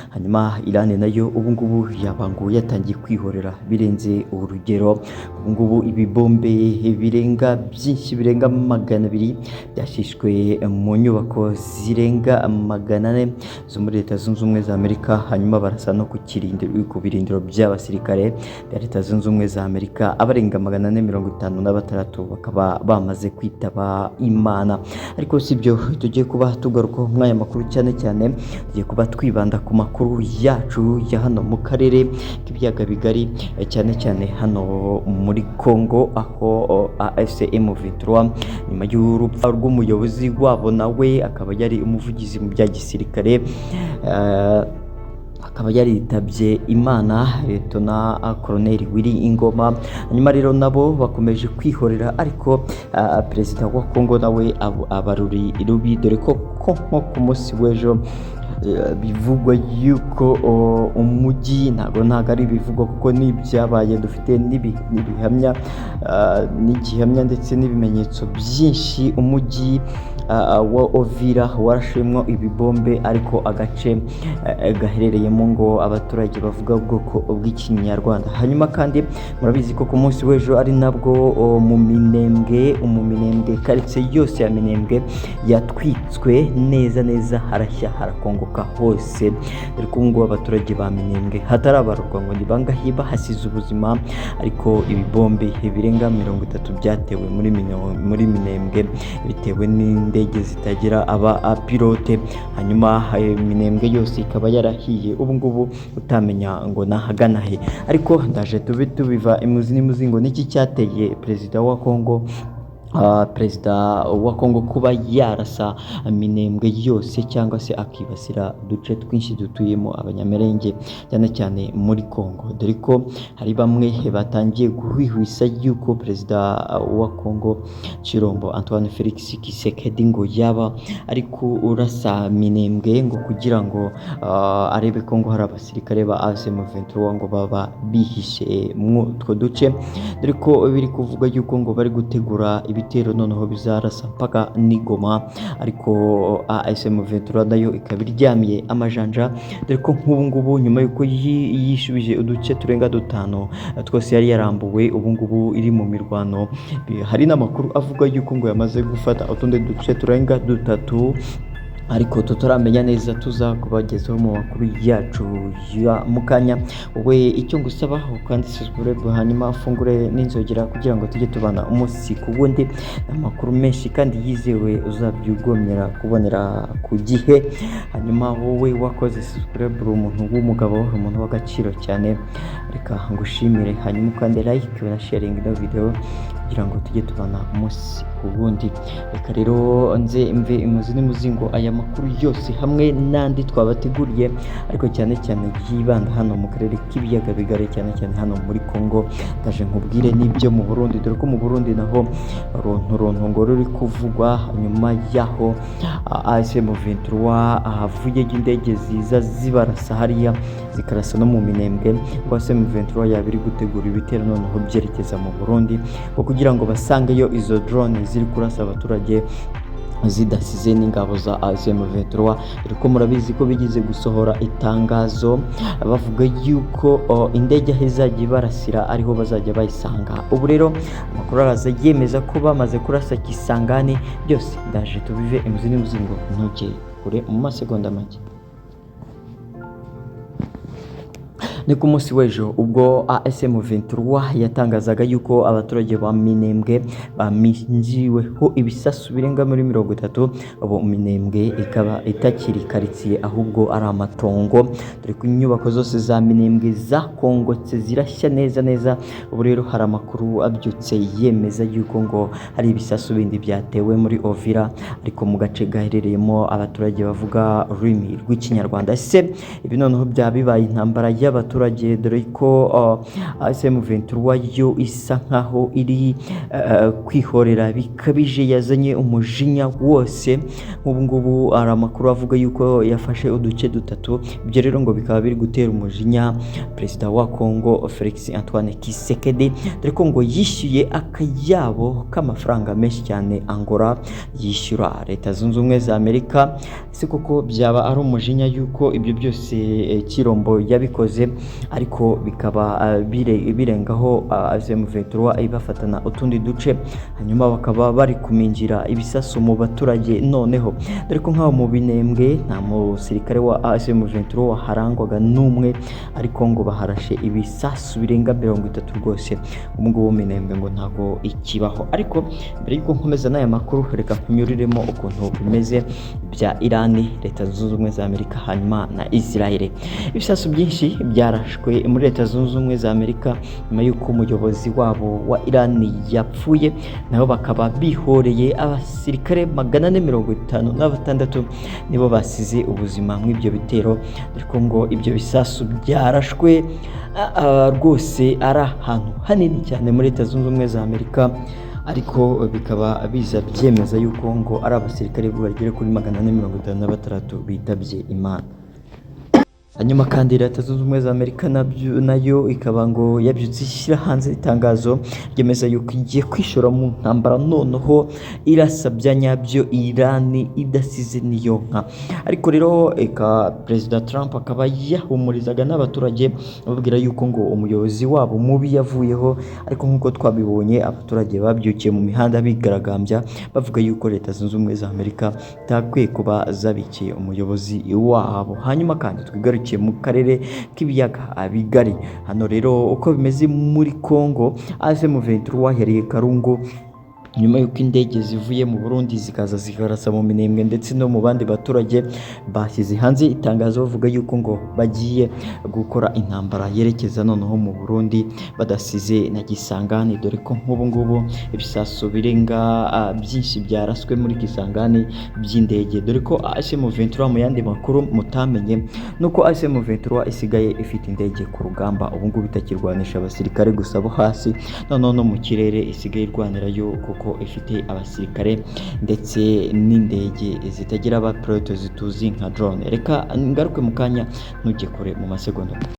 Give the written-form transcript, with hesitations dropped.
hanyuma Iran nayo ubu ngubu yabango yatangiye kwihorera birenze urugero. Ubu ngubu ibibombe birenga byinshi birenga 200 byashishwe mu nyubako zirenga 400 zo muri Leta Zunze Ubumwe za Amerika, hanyuma barasa no ku birindiro by'abasirikare bya Leta Zunze Ubumwe za Amerika. Abarenga 456 bakaba bamaze kwitaba Imana. Ariko sibyo tugiye kuba tugaruka mwaya makuru, cyane cyane tugiye kuba twibanda ku makuru yacu ya hano mu karere k'ibiyaga bigari, cyane cyane hano muri Congo, aho AFC M23 nyuma y'urupfu rw'umuyobozi wabo nawe akaba yari umuvugizi mu bya gisirikare, akaba yaritabye Imana, Letona Colonel Willy Ingoma. Hanyuma rero nabo bakomeje kwihorera, ariko perezida wa Congo nawe abaruri rubi, dore ko nko ku munsi w'ejo bivugwa yuko umujyi ntago ari bivugwa kuko n'ibyabaye dufite n'ibihamya n'igihamya ndetse n'ibimenyetso byinshi. Umujyi wa Ovira warashimwe ibibombe, ariko agace gaherereyemo ngo abaturage bavuga ubwoko bw'ikinyarwanda. Hanyuma kandi murabizi ko ku munsi w'ejo ari nabwo mu Minembwe quartier yose ya Minembwe yatwitswe neza, harashya harakongoka hose. Dore ko ngo abaturage ba Minembwe hatarabarurwa ngo ni bangahe bahasize ubuzima, ariko ibibombe birenga 30 byatewe muri Minembwe bitewe n'indege zitagira pilote. Hanyuma Minembwe yose ikaba yarahiye, ubu ngubu utamenya ngo nahagana he. Ariko ndaje tubiva imuzi n'imuzingo niki cyateye perezida wa Congo kuba yarasa Minembwe yose, cyangwa se akibasira uduce twinshi dutuyemo abanyamerenge, cyane cyane muri Congo. Dore ko hari bamwe batangiye guhwihwisa yuko perezida wa Congo Chirombo Antoine Felix Tshisekedi ngo yaba ariko urasa Minembwe ngo kugira ngo arebe ko ngo hari abasirikare ba M23 ngo baba bihishe mu utwo duce. Dore ko biri kuvuga yuko ngo bari gutegura ibitero noneho bizarasa mpaka n'Igoma, ariko M23 nayo ikaba iryamiye amajanja. Dore ko nk'ubu ngubu nyuma yuko yishubije uduce turenga 5 twose yari yarambuwe, ubu ngubu iri mu mirwano. Hari n'amakuru avuga yuko ngo yamaze gufata utundi duce turenga 3, ariko tutaramenya neza, tuzakubagezaho mu makuru yacu ya mukanya. Wowe icyo ngusaba ukandi subscribe, hanyuma afungure n'inzogera kugira ngo tujye tubana umunsi ku wundi amakuru menshi kandi yizewe uzabyugomera kubonera ku gihe. Hanyuma wowe wakoze subscribe, umuntu w'umugabo, umuntu w'agaciro cyane, reka ngushimire. Hanyuma kandi like na sharing ino video kugira ngo tujye tubana umunsi ku wundi. Reka rero nze imve imuzi n'imuzingo aya makuru yose hamwe n'andi twabateguriye, ariko cyane cyane yibanda hano mu karere k'ibiyaga bigari, cyane cyane hano muri Congo. Ndaje nkubwire n'ibyo mu Burundi, dore ko mu Burundi naho ronto ngo ruri kuvugwa nyuma yaho M23 ahavuye indege ziza zibarasa hariya zikarasa no mu Minembwe. M23 yabiri gutegura ibitero noneho byerekeza mu Burundi kugira ngo basangeyo izo drone ziri kurasa abaturage zidasize n'ingabo za M23. Ariko murabizi ko bigize gusohora itangazo bavuga yuko indege izajya barasira ariho bazajya bayisanga. Ubu rero amakuru araza yemeza ko bamaze kurasa Kisangani. Byose ndaje tubive imuzi n'umuzingo ntuke kure mu masegonda make. Ni ku munsi w'ejo ubwo M23 yatangazaga yuko abaturage ba Minembwe baminjiweho ibisasu birenga muri 30. Abo Minembwe ikaba itakiri quartier ahubwo ari amatongo, dore ko inyubako zose za Minembwe zakongotse zirashya neza. Ubu rero hari amakuru abyutse yemeza yuko ngo hari ibisasu bindi byatewe muri Ovira, ariko mu gace gaherereyemo abaturage bavuga ururimi rw'ikinyarwanda. Ese ibi noneho byabibaye intambara y'abaturage n'abaturage, dore ko M23 yo isa nkaho iri kwihorera bikabije, yazanye umujinya wose. Nk'ubu ngubu hari amakuru avuga yuko yafashe uduce dutatu, ibyo rero ngo bikaba biri gutera umujinya perezida wa Congo Felix Antoine Tshisekedi, dore ko ngo yishyuye akayabo k'amafaranga menshi cyane Angola yishyura Leta Zunze Ubumwe za Amerika. Ese koko byaba ari umujinya yuko ibyo byose Kirombo yabikoze, ariko bikaba birengaho M23 ibafatana utundi duce, hanyuma bakaba bari kuminjira ibisasu mu baturage noneho, dore ko nk'aho mu Minembwe nta musirikare wa M23 waharangwaga n'umwe, ariko ngo baharashe ibisasu birenga 30 rwose. Ubu ngubu Minembwe ngo ntago ikibaho. Ariko mbere y'uko nkomeza n'aya makuru, reka nkunyuriremo ukuntu bimeze bya Irani, Leta Zunze Ubumwe za Amerika hanyuma na Israel. Ibisasu byinshi byarashwe muri Leta Zunze Ubumwe za Amerika nyuma y'uko umuyobozi wabo wa Irani yapfuye, nabo bakaba bihoreye abasirikare 456 nibo basize ubuzima mw'ibyo bitero, ariko ngo ibyo bisasu byarashwe rwose ari ahantu hanini cyane muri Leta Zunze Ubumwe za Amerika, ariko bikaba biza byemeza yuko ngo ari abasirikare bagera kuri 456 bitabye Imana. Hanyuma kandi Leta Zunze Ubumwe za Amerika nayo ikaba ngo yabyutse ishyira hanze itangazo ryemeza yuko igiye kwishora mu ntambara, noneho irasa bya nyabyo Irani idasize niyo nka. Ariko rero Perezida Trump akaba yahumurizaga n'abaturage ababwira yuko ngo umuyobozi wabo mubi yavuyeho, ariko nk'uko twabibonye abaturage babyukiye mu mihanda bigaragambya bavuga yuko Leta Zunze Ubumwe za Amerika itakwiye kuba zabikiye umuyobozi wabo. Hanyuma kandi twigarukiye mu karere k'ibiyaga bigari, hano rero uko bimeze muri Congo, M23 yariye Karungu nyuma y'uko indege zivuye mu Burundi zikaza zikarasa mu Minembwe ndetse no mu bandi baturage, bashyize hanze itangazo bavuga yuko ngo bagiye gukora intambara yerekeza noneho mu Burundi badasize na Kisangani, dore ko nk'ubu ngubu ibisasu birenga byinshi byaraswe muri Kisangani by'indege, dore ko M23 mu yandi makuru mutamenye nuko M23 isigaye ifite indege ku rugamba, ubu ngubu itakirwanisha abasirikare gusa bo hasi, noneho no mu kirere isigaye irwanirayo kuko ifite abasirikare ndetse n'indege zitagira abapilote zituzi nka drone. Reka ngaruke mu kanya ntujye kure mu masegonda.